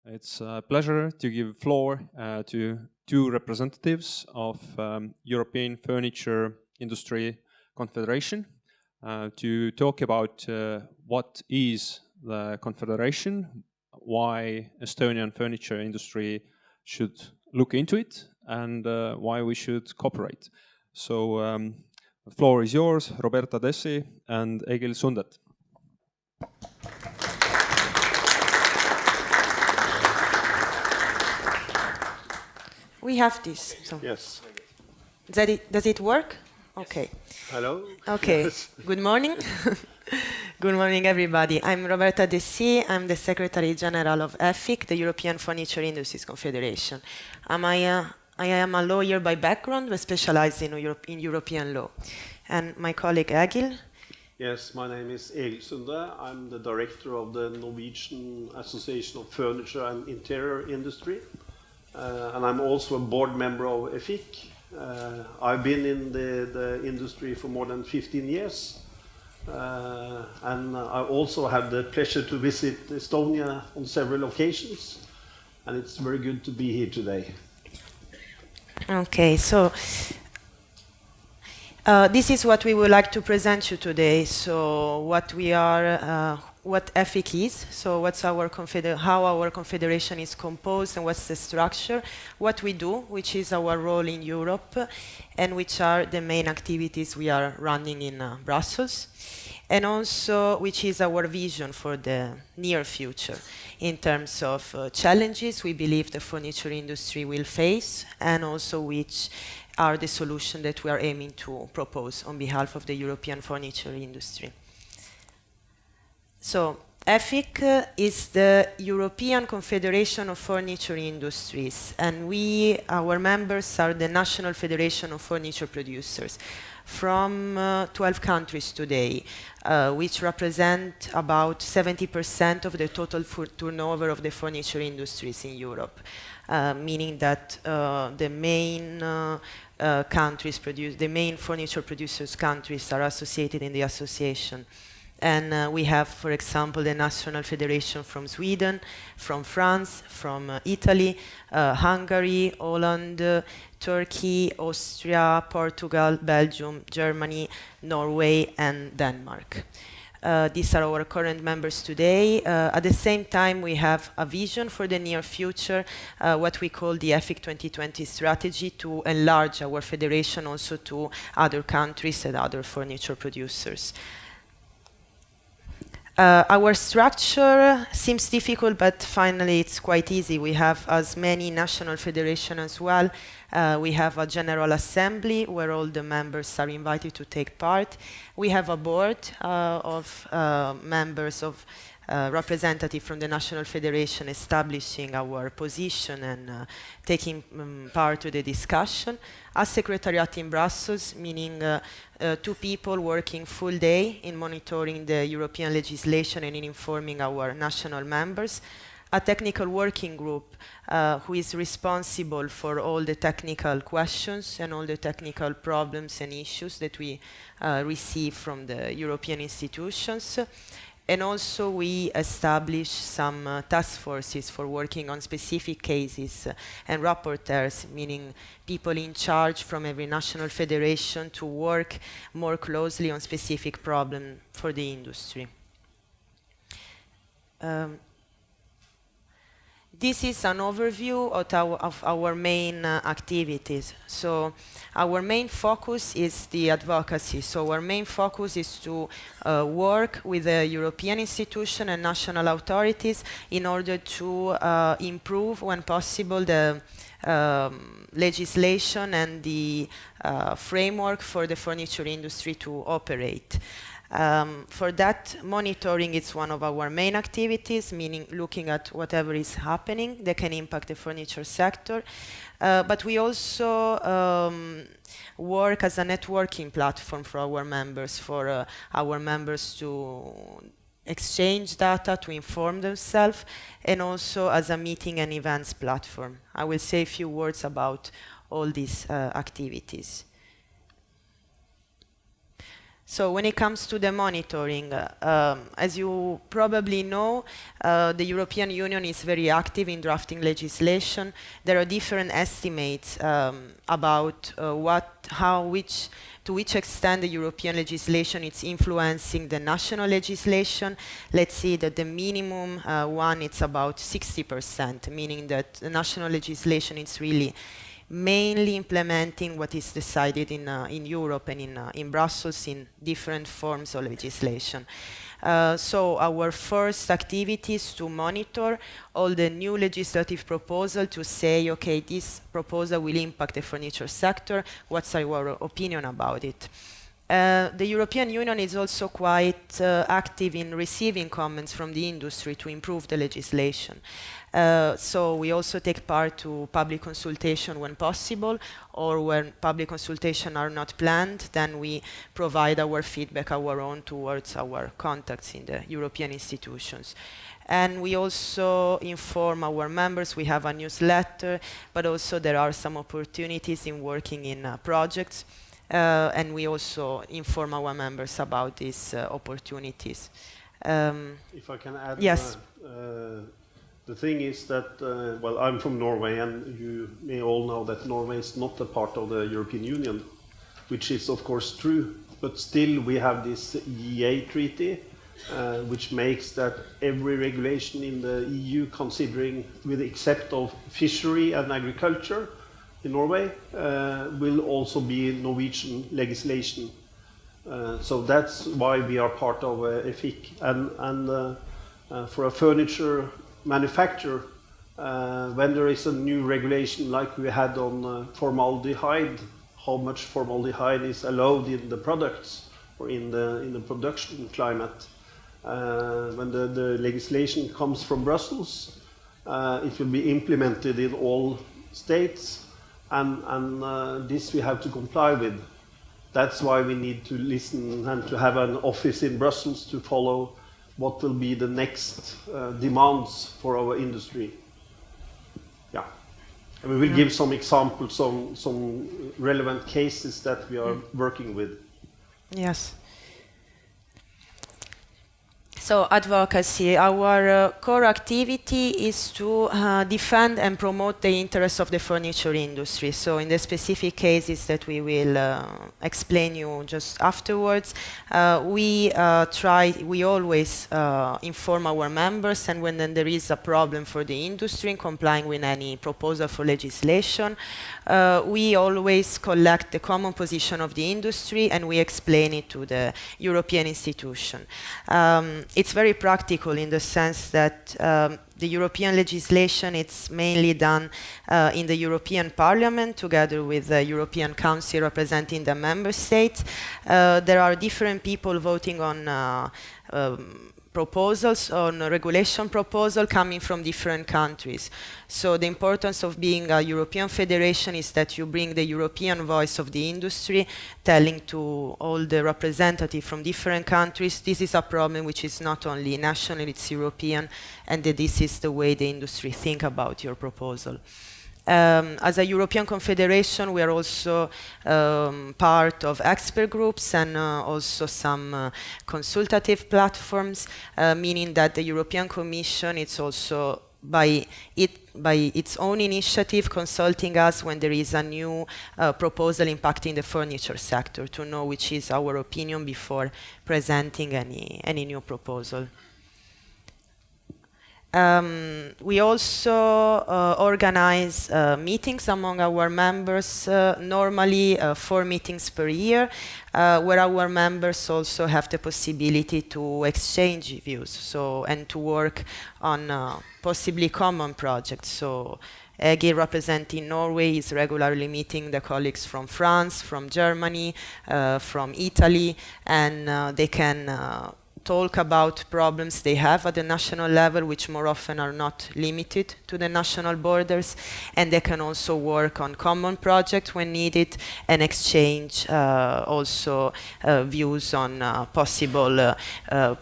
It's a pleasure to give floor to two representatives of European Furniture Industry Confederation to talk about what is the Confederation, why Estonian furniture industry should look into it, and why we should cooperate. So the floor is yours, Roberta Dessì and Egil Sundet. We have this. So. Yes. Does it work? Okay. Hello. Okay. Yes. Good morning. Good morning, everybody. I'm Roberta Dessì. I'm the Secretary General of EFIC, the European Furniture Industries Confederation. I am a lawyer by background, but specialized in European law. And my colleague Egil. Yes, my name is Egil Sundet. I'm the director of the Norwegian Association of Furniture and Interior Industry. And I'm also a board member of EFIC. I've been in the industry for more than 15 years. And I also had the pleasure to visit Estonia on several occasions. And it's very good to be here today. Okay, so this is what we would like to present you today. So what we are, what EFIC is, so what's our how our confederation is composed and what's the structure, what we do, which is our role in Europe, and which are the main activities we are running in Brussels, and also which is our vision for the near future in terms of challenges we believe the furniture industry will face, and also which are the solutions that we are aiming to propose on behalf of the European furniture industry. So, EFIC is the European Confederation of Furniture Industries, and our members are the National Federation of Furniture Producers from 12 countries today, which represent about 70% of the total turnover of the furniture industries in Europe, meaning that the main the main furniture producers countries are associated in the association. And we have, for example, the National Federation from Sweden, from France, from Italy, Hungary, Holland, Turkey, Austria, Portugal, Belgium, Germany, Norway, and Denmark. These are our current members today. At the same time, we have a vision for the near future, what we call the EFIC 2020 strategy, to enlarge our federation also to other countries and other furniture producers. Our structure seems difficult, but finally it's quite easy. We have as many national federations as well. We have a general assembly where all the members are invited to take part. We have a board of members of representatives from the National Federation establishing our position and taking part to the discussion. A secretariat in Brussels, meaning 2 people working full day in monitoring the European legislation and in informing our national members. A technical working group who is responsible for all the technical questions and all the technical problems and issues that we receive from the European institutions. And also we establish some task forces for working on specific cases and rapporteurs, meaning people in charge from every national federation to work more closely on specific problems for the industry. This is an overview of our main activities. So our main focus is the advocacy. So our main focus is to work with the European institution and national authorities in order to improve, when possible, the legislation and the framework for the furniture industry to operate. For that, monitoring is one of our main activities, meaning looking at whatever is happening that can impact the furniture sector. But we also work as a networking platform for our members to exchange data, to inform themselves, and also as a meeting and events platform. I will say a few words about all these activities. So when it comes to the monitoring, as you probably know, the European Union is very active in drafting legislation. There are different estimates about to which extent the European legislation is influencing the national legislation. Let's see that the minimum one, it's about 60%, meaning that the national legislation is really mainly implementing what is decided in Europe and in Brussels in different forms of legislation. So our first activity is to monitor all the new legislative proposals to say, okay, this proposal will impact the furniture sector, what's our opinion about it? The European Union is also quite active in receiving comments from the industry to improve the legislation. So we also take part to public consultation when possible, or when public consultation are not planned, then we provide our feedback, our own, towards our contacts in the European institutions. And we also inform our members. We have a newsletter, but also there are some opportunities in working in projects. And we also inform our members about these opportunities. If I can add, yes. The thing is that, well, I'm from Norway, and you may all know that Norway is not a part of the European Union, which is of course true, but still we have this EEA treaty, which makes that every regulation in the EU, considering with the except of fishery and agriculture in Norway, will also be Norwegian legislation. So that's why we are part of EFIC. And for a furniture manufacturer, when there is a new regulation like we had on formaldehyde, how much formaldehyde is allowed in the products or in the production climate, when the legislation comes from Brussels, it will be implemented in all states, and this we have to comply with. That's why we need to listen and to have an office in Brussels to follow what will be the next demands for our industry. Yeah, and we will give some examples, some relevant cases that we are working with. Yes. So advocacy, our core activity is to defend and promote the interests of the furniture industry. So in the specific cases that we will explain you just afterwards, we always inform our members, and when then there is a problem for the industry in complying with any proposal for legislation, we always collect the common position of the industry and we explain it to the European institution. It's very practical in the sense that the European legislation, it's mainly done in the European Parliament together with the European Council representing the member states. There are different people voting on proposals, on a regulation proposal coming from different countries. So the importance of being a European federation is that you bring the European voice of the industry, telling to all the representatives from different countries, this is a problem which is not only national, it's European, and that this is the way the industry think about your proposal. As a European Confederation, we are also part of expert groups and also some consultative platforms, meaning that the European Commission is also by its own initiative consulting us when there is a new proposal impacting the furniture sector, to know which is our opinion before presenting any new proposal. We also organize meetings among our members, normally 4 meetings per year, where our members also have the possibility to exchange views and to work on possibly common projects. So Egil, representing Norway, is regularly meeting the colleagues from France, from Germany, from Italy, and they can talk about problems they have at the national level, which more often are not limited to the national borders, and they can also work on common projects when needed and exchange also views on possible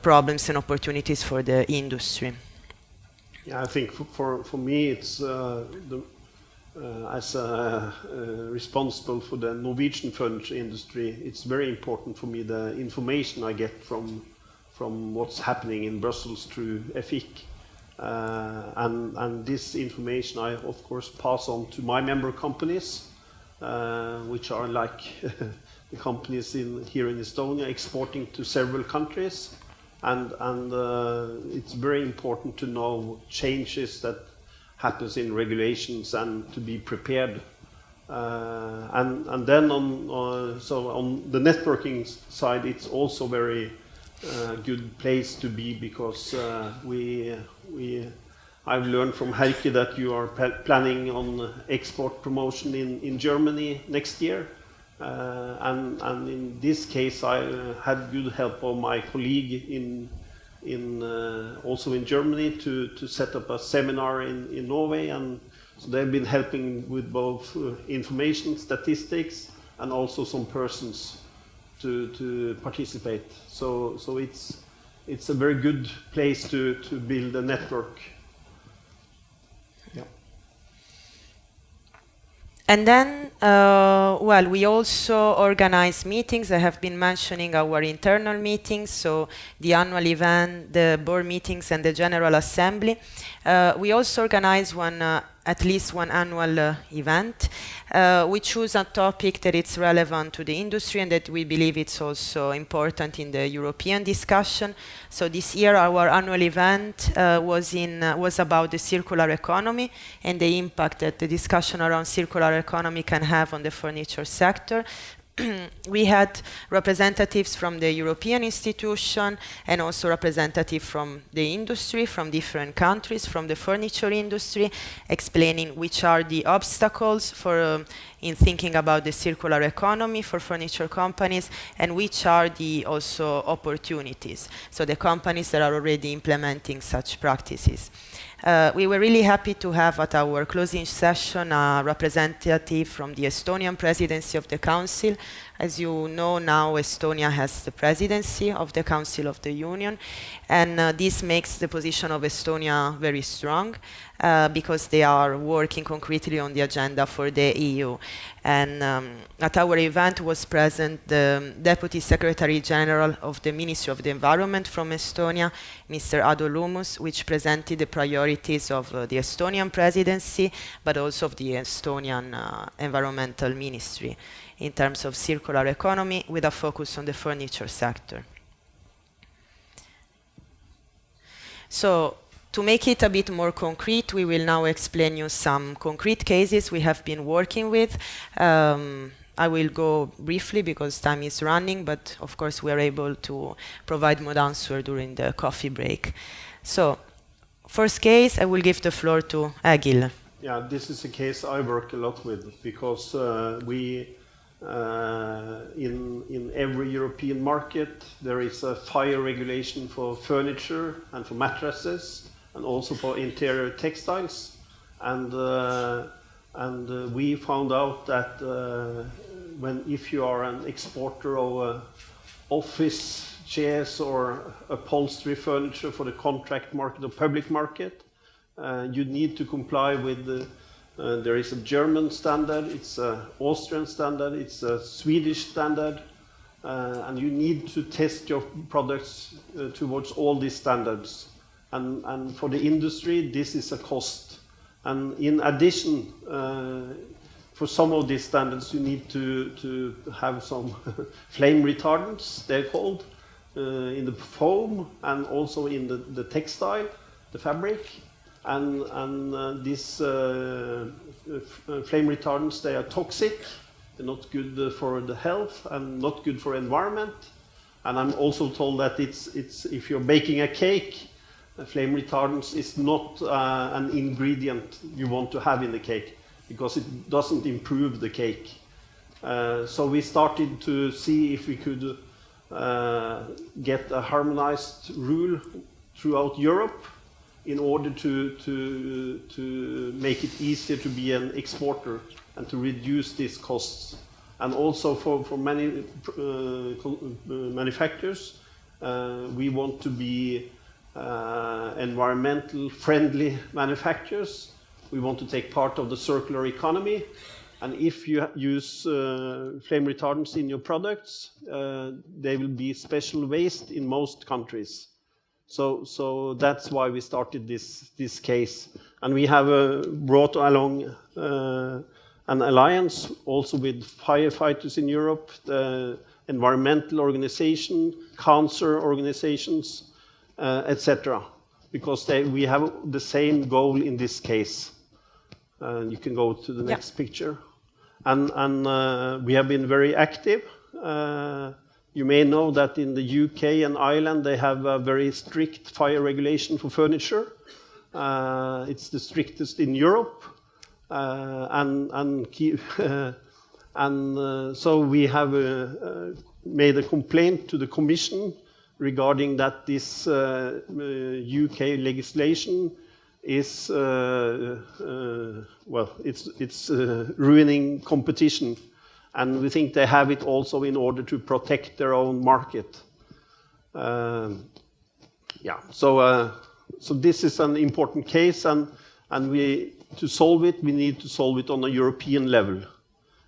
problems and opportunities for the industry. Yeah, I think for me it's as responsible for the Norwegian furniture industry, it's very important for me the information I get from what's happening in Brussels through EFIC. And this information I, of course, pass on to my member companies, which are like the companies here in Estonia exporting to several countries. And it's very important to know changes that happens in regulations and to be prepared. And then so on the networking side, it's also very good place to be, because I've learned from Heike that you are planning on export promotion in Germany next year. And in this case, I had good help of my colleague also in Germany to set up a seminar in Norway, and so they've been helping with both information, statistics, and also some persons to participate. So it's a very good place to build a network. And then, well, we also organize meetings. I have been mentioning our internal meetings, so the annual event, the board meetings, and the General Assembly. We also organize at least one annual event. We choose a topic that is relevant to the industry and that we believe it's also important in the European discussion. So this year our annual event was about the circular economy and the impact that the discussion around circular economy can have on the furniture sector. We had representatives from the European institution and also representatives from the industry, from different countries, from the furniture industry, explaining which are the obstacles for in thinking about the circular economy for furniture companies, and which are the also opportunities. So the companies that are already implementing such practices. We were really happy to have at our closing session a representative from the Estonian presidency of the Council. As you know, now Estonia has the presidency of the Council of the Union, and this makes the position of Estonia very strong because they are working concretely on the agenda for the EU. And at our event was present the Deputy Secretary General of the Ministry of the Environment from Estonia, Mr. Ado Lumus, which presented the priorities of the Estonian presidency, but also of the Estonian Environmental Ministry in terms of circular economy with a focus on the furniture sector. So, to make it a bit more concrete, we will now explain you some concrete cases we have been working with. I will go briefly because time is running, but of course we are able to provide more answer during the coffee break. So, first case, I will give the floor to Egil. Yeah, this is a case I work a lot with because in every European market there is a fire regulation for furniture and for mattresses, and also for interior textiles, and we found out that if you are an exporter of office chairs or upholstery furniture for the contract market or public market, you need to comply with there is a German standard, it's an Austrian standard, it's a Swedish standard, and you need to test your products towards all these standards. And for the industry, this is a cost. And in addition, for some of these standards, you need to have some flame retardants, they're called, in the foam and also in the textile, the fabric. And these flame retardants, they are toxic. They're not good for the health and not good for environment. And I'm also told that it's if you're baking a cake, flame retardants is not an ingredient you want to have in the cake because it doesn't improve the cake. So we started to see if we could get a harmonized rule throughout Europe in order to make it easier to be an exporter and to reduce these costs. And also for many manufacturers, we want to be environmental friendly manufacturers, We want to take part of the circular economy. And if you use flame retardants in your products, they will be special waste in most countries. So that's why we started this case. And we have brought along an alliance also with firefighters in Europe, the environmental organization, cancer organizations, etc. Because we have the same goal in this case. You can go to the next picture. And we have been very active. You may know that in the UK and Ireland they have a very strict fire regulation for furniture. It's the strictest in Europe. So we have made a complaint to the Commission regarding that this UK legislation is it's ruining competition, and we think they have it also in order to protect their own market. So this is an important case, and to solve it, we need to solve it on a European level.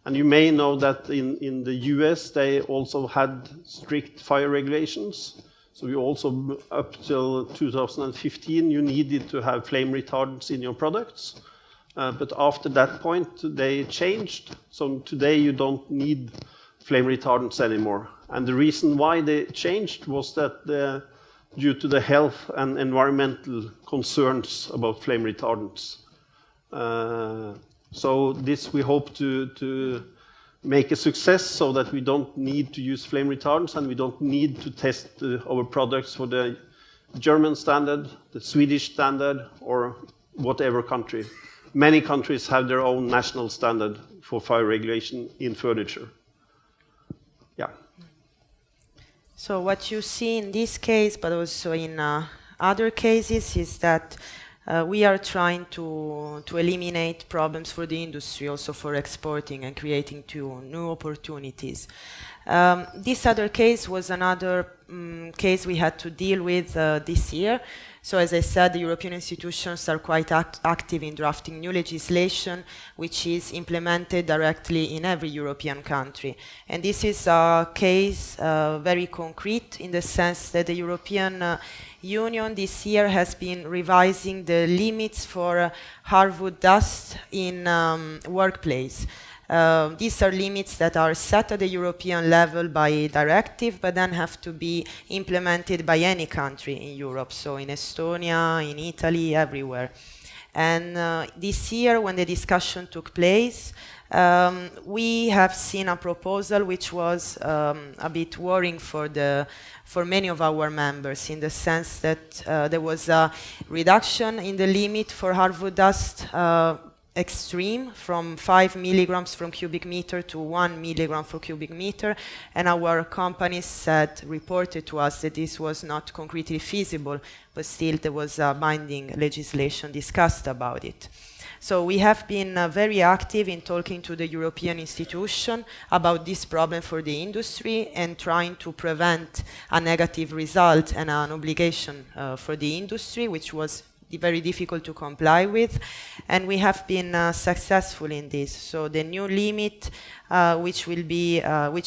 And you may know that in the US they also had strict fire regulations. So you also, up till 2015, you needed to have flame retardants in your products. But after that point, they changed. So today you don't need flame retardants anymore. And the reason why they changed was that due to the health and environmental concerns about flame retardants. So this we hope to make a success, so that we don't need to use flame retardants and we don't need to test our products for the German standard, the Swedish standard, or whatever country. Many countries have their own national standard for fire regulation in furniture. Yeah. So what you see in this case, but also in other cases, is that we are trying to eliminate problems for the industry, also for exporting and creating new opportunities. This other case was another case we had to deal with this year. So as I said, the European institutions are quite active in drafting new legislation, which is implemented directly in every European country. And this is a case very concrete, in the sense that the European Union this year has been revising the limits for hardwood dust in workplace. These are limits that are set at the European level by directive, but then have to be implemented by any country in Europe, so in Estonia, in Italy, everywhere. And this year, when the discussion took place, we have seen a proposal which was a bit worrying for many of our members, in the sense that there was a reduction in the limit for hardwood dust extreme, from 5 milligrams per cubic meter to 1 milligram per cubic meter, and our companies reported to us that this was not concretely feasible, but still there was a binding legislation discussed about it. So we have been very active in talking to the European institution about this problem for the industry, and trying to prevent a negative result and an obligation for the industry, which was very difficult to comply with, and we have been successful in this. So the new limit, which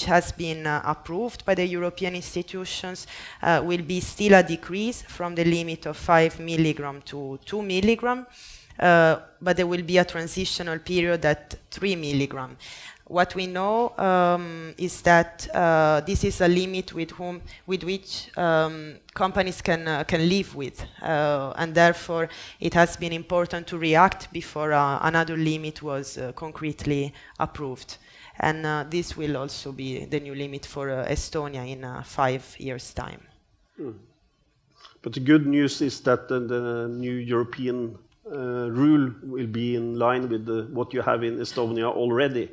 has been approved by the European institutions, will be still a decrease from the limit of 5 milligram to 2 milligram, but there will be a transitional period at 3 milligram. What we know is that this is a limit with which companies can live with, and therefore it has been important to react before another limit was concretely approved. And this will also be the new limit for Estonia in 5 years' time. But the good news is that the new European rule will be in line with what you have in Estonia already.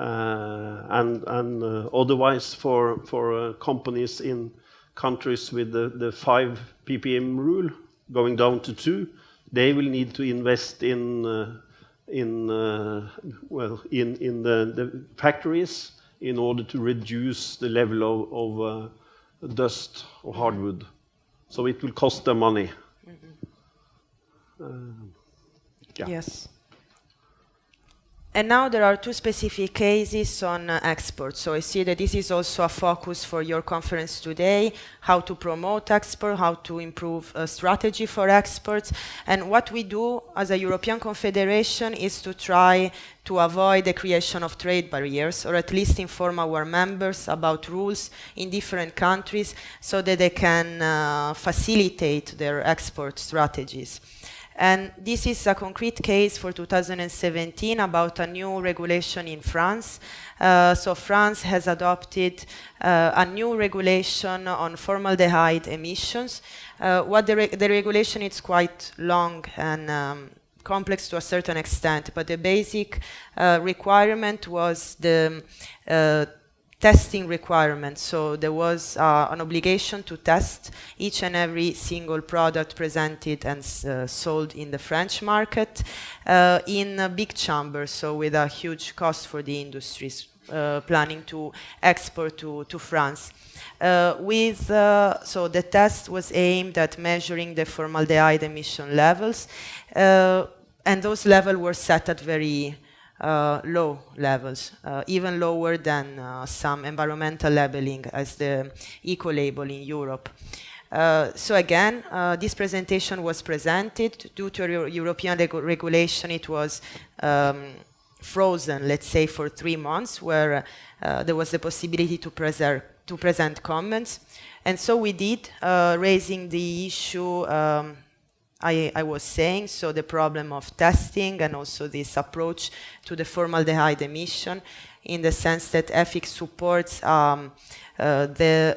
And otherwise, for companies in countries with the 5 ppm rule going down to 2, they will need to invest in the factories in order to reduce the level of dust or hardwood. So it will cost them money. Yeah. Yes. And now there are two specific cases on export. So I see that this is also a focus for your conference today, how to promote export, how to improve a strategy for exports. And what we do as a European Confederation is to try to avoid the creation of trade barriers, or at least inform our members about rules in different countries so that they can facilitate their export strategies. And this is a concrete case for 2017 about a new regulation in France. So France has adopted a new regulation on formaldehyde emissions. The regulation is quite long and complex to a certain extent, but the basic requirement was the testing requirement. So there was an obligation to test each and every single product presented and sold in the French market in a big chambers, so with a huge cost for the industries planning to export to France. So the test was aimed at measuring the formaldehyde emission levels, and those levels were set at very low levels, even lower than some environmental labeling as the eco-label in Europe. So again, this presentation was presented. Due to European regulation, it was frozen, let's say, for 3 months, where there was the possibility to present comments. And so we did, raising the issue I was saying, so the problem of testing and also this approach to the formaldehyde emission, in the sense that EFIC supports the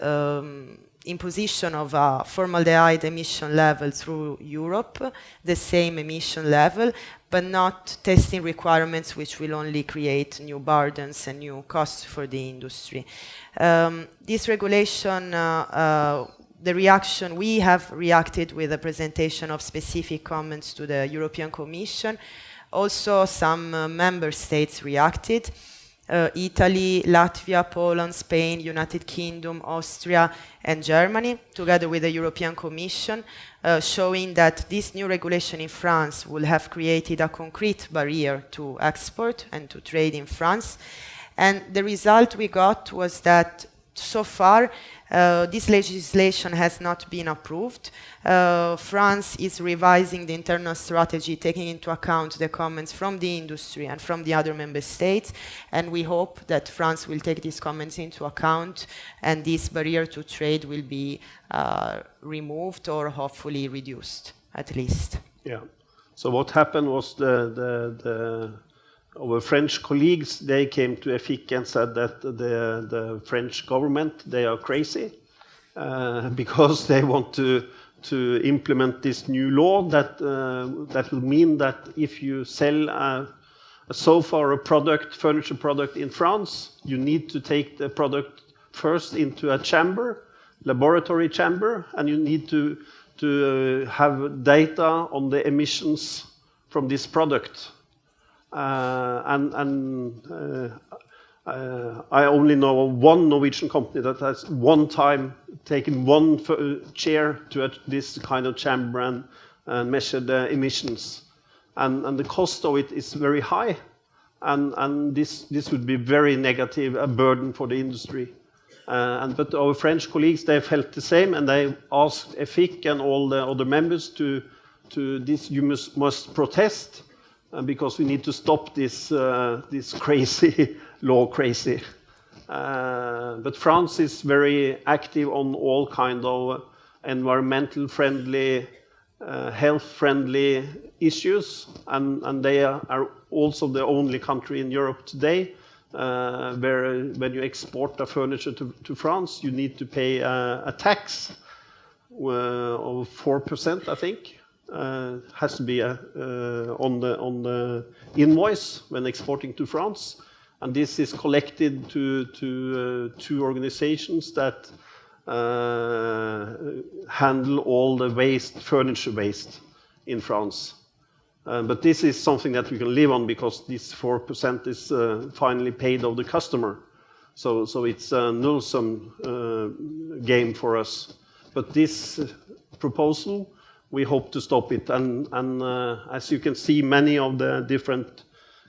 imposition of a formaldehyde emission level through Europe, the same emission level, but not testing requirements which will only create new burdens and new costs for the industry. This regulation, the reaction, we have reacted with a presentation of specific comments to the European Commission. Also, some member states reacted. Italy, Latvia, Poland, Spain, United Kingdom, Austria, and Germany, together with the European Commission, showing that this new regulation in France will have created a concrete barrier to export and to trade in France. And the result we got was that so far, this legislation has not been approved. France is revising the internal strategy, taking into account the comments from the industry and from the other member states, and we hope that France will take these comments into account and this barrier to trade will be removed or hopefully reduced, at least. Yeah. So what happened was our French colleagues, they came to EFIC and said that the French government, they are crazy because they want to implement this new law that will mean that if you sell a sofa or a product, furniture product in France, you need to take the product first into a chamber, laboratory chamber, and you need to have data on the emissions from this product. I only know one Norwegian company that has one time taken one chair to this kind of chamber and measured the emissions. And the cost of it is very high. And this would be very negative, a burden for the industry. But our French colleagues, they felt the same, and they asked EFIC and all the other members to this, you must protest. Because we need to stop this crazy law, crazy. But France is very active on all kind of environmental friendly, health friendly issues, and they are also the only country in Europe today where when you export a furniture to France, you need to pay a tax of 4%, I think. Has to be on the invoice when exporting to France, and this is collected to two organizations that handle all the waste, furniture waste in France. But this is something that we can live on because this 4% is finally paid of the customer. So it's a null-sum game for us. But this proposal we hope to stop it. And as you can see, many of the different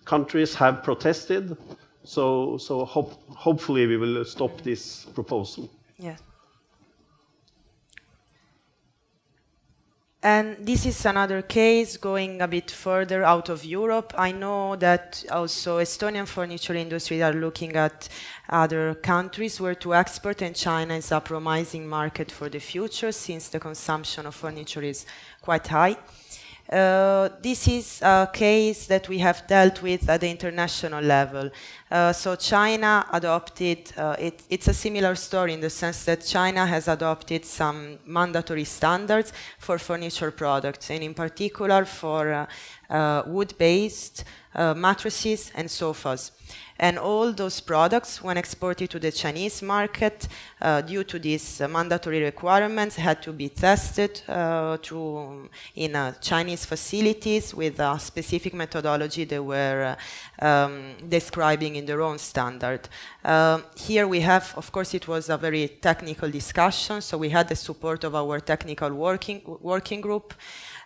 countries have protested. So hopefully we will stop this proposal. Yeah. And this is another case going a bit further out of Europe. I know that also Estonian furniture industry are looking at other countries where to export, and China is a promising market for the future since the consumption of furniture is quite high. This is a case that we have dealt with at the international level. So China adopted, it's a similar story in the sense that China has adopted some mandatory standards for furniture products, and in particular for wood-based mattresses and sofas. And all those products, when exported to the Chinese market, due to these mandatory requirements, had to be tested in Chinese facilities with a specific methodology they were describing in their own standard. Here we have, of course, it was a very technical discussion, so we had the support of our technical working group.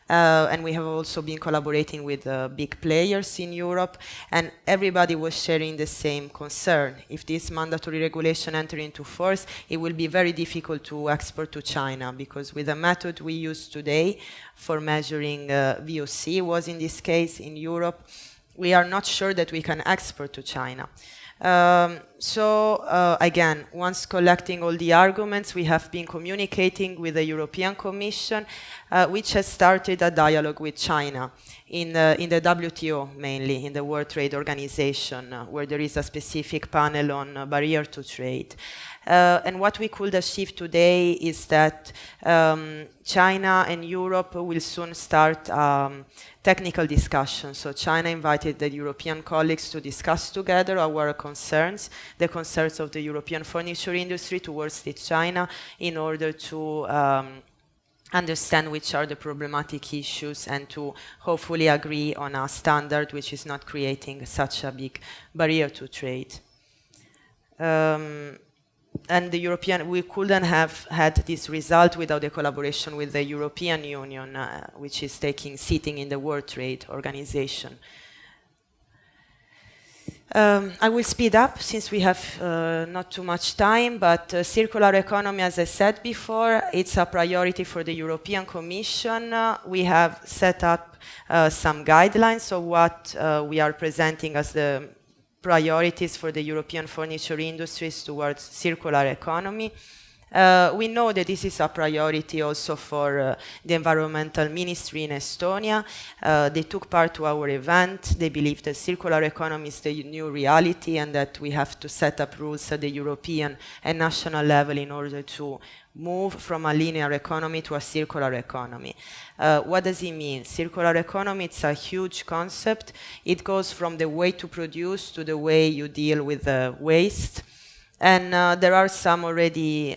And we have also been collaborating with big players in Europe, and everybody was sharing the same concern. If this mandatory regulation enter into force, it will be very difficult to export to China, because with the method we use today for measuring VOC, was in this case in Europe, we are not sure that we can export to China. Again, once collecting all the arguments, we have been communicating with the European Commission, which has started a dialogue with China in the WTO, mainly in the World Trade Organization, where there is a specific panel on barrier to trade. And what we could achieve today is that China and Europe will soon start technical discussions. So China invited the European colleagues to discuss together our concerns, the concerns of the European furniture industry towards China, in order to understand which are the problematic issues and to hopefully agree on a standard which is not creating such a big barrier to trade. And we couldn't have had this result without the collaboration with the European Union, which is sitting in the World Trade Organization. I will speed up since we have not too much time, but circular economy, as I said before, it's a priority for the European Commission. We have set up some guidelines of what we are presenting as the priorities for the European furniture industries towards circular economy. We know that this is a priority also for the environmental ministry in Estonia. They took part to our event. They believe that circular economy is the new reality and that we have to set up rules at the European and national level in order to move from a linear economy to a circular economy. What does it mean? Circular economy, it's a huge concept. It goes from the way to produce to the way you deal with the waste. And there are already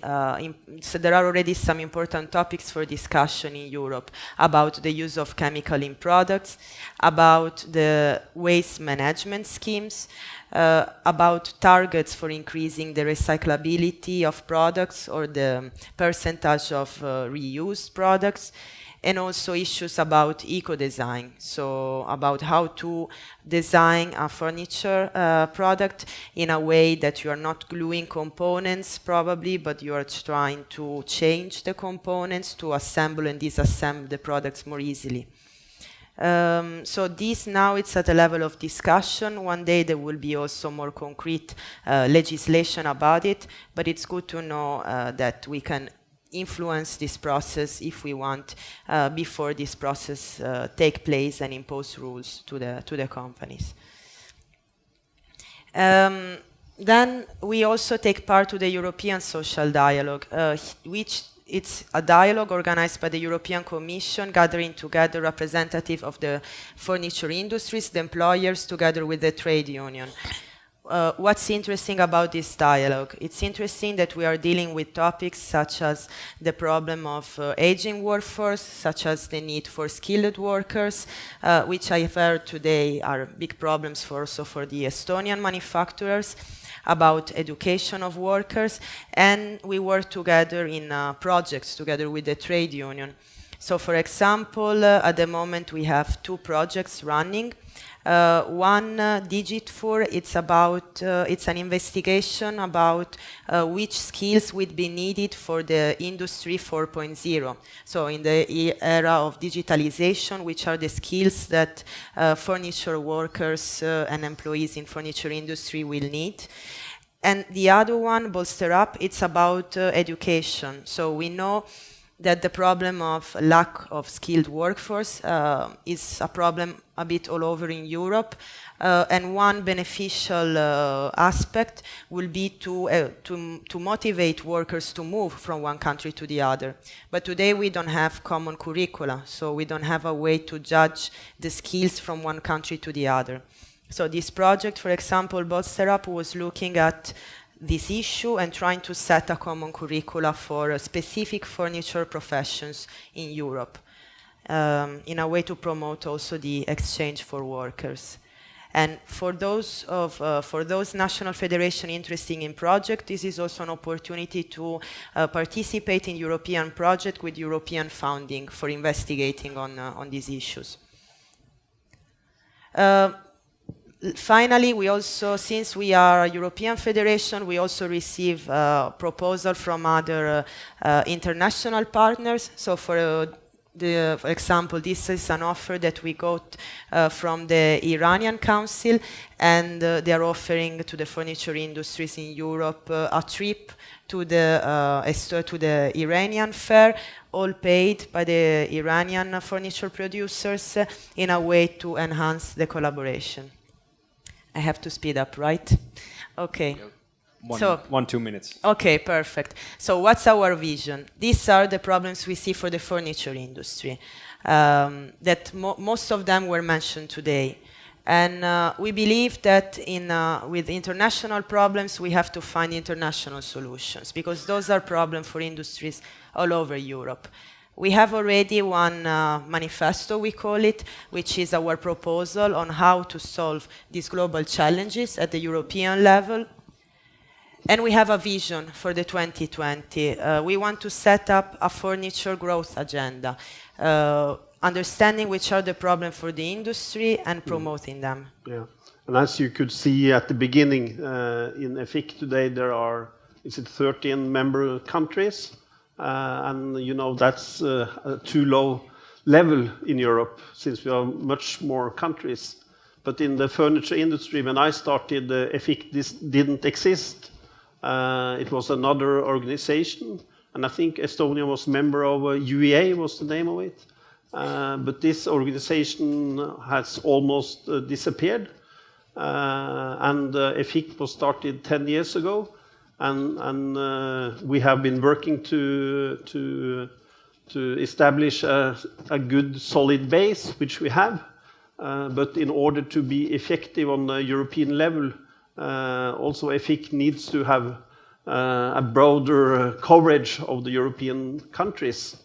some important topics for discussion in Europe about the use of chemical in products, about the waste management schemes, about targets for increasing the recyclability of products or the percentage of reused products, and also issues about eco-design, so about how to design a furniture product in a way that you are not gluing components probably, but you are trying to change the components to assemble and disassemble the products more easily. So this now it's at a level of discussion. One day there will be also more concrete legislation about it, but it's good to know that we can influence this process if we want before this process take place and impose rules to the companies. Then we also take part to the European Social Dialogue, which it's a dialogue organized by the European Commission, gathering together representatives of the furniture industries, the employers, together with the trade union. What's interesting about this dialogue? It's interesting that we are dealing with topics such as the problem of aging workforce, such as the need for skilled workers, which I have heard today are big problems also for the Estonian manufacturers, about education of workers, and we work together in projects together with the trade union. So for example, at the moment we have 2 projects running. One, Digit4, it's an investigation about which skills would be needed for the Industry 4.0. So in the era of digitalization, which are the skills that furniture workers and employees in furniture industry will need. And the other one, Bolster Up, it's about education. So we know that the problem of lack of skilled workforce is a problem a bit all over in Europe. And one beneficial aspect will be to motivate workers to move from one country to the other. But today we don't have common curricula, so we don't have a way to judge the skills from one country to the other. So this project, for example, Bolster Up, was looking at this issue and trying to set a common curricula for specific furniture professions in Europe, in a way to promote also the exchange for workers. And for those national federations interested in project, this is also an opportunity to participate in European project with European funding for investigating on these issues. Finally, we also, since we are a European federation, we also receive proposal from other international partners. So for example, this is an offer that we got from the Iranian Council, and they are offering to the furniture industries in Europe a trip to the Iranian fair, all paid by the Iranian furniture producers in a way to enhance the collaboration. I have to speed up, right? Okay. 1-2 minutes. Okay, perfect. So what's our vision? These are the problems we see for the furniture industry. That most of them were mentioned today. And we believe that with international problems, we have to find international solutions, because those are problems for industries all over Europe. We have already one manifesto, we call it, which is our proposal on how to solve these global challenges at the European level. And we have a vision for the 2020. We want to set up a furniture growth agenda, understanding which are the problems for the industry and promoting them. Yeah, and as you could see at the beginning, in EFIC today there are, 13 member countries. And you know that's a too low level in Europe, since we have much more countries. But in the furniture industry, when I started, the EFIC didn't exist. It was another organization, and I think Estonia was member of UEA, was the name of it. But this organization has almost disappeared, and EFIC was started 10 years ago. And we have been working to establish a good solid base, which we have. But in order to be effective on the European level, also EFIC needs to have a broader coverage of the European countries.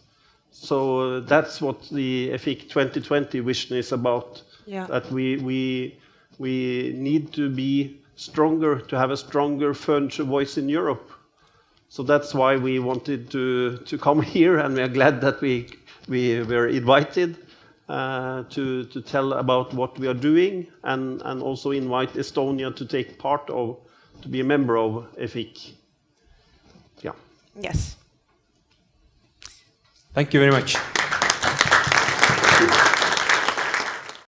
So that's what the EFIC 2020 vision is about. Yeah. That we need to be stronger, to have a stronger furniture voice in Europe. So that's why we wanted to come here, and we are glad that we were invited to tell about what we are doing, and also invite Estonia to take part of, to be a member of EFIC. Yeah. Yes. Thank you very much.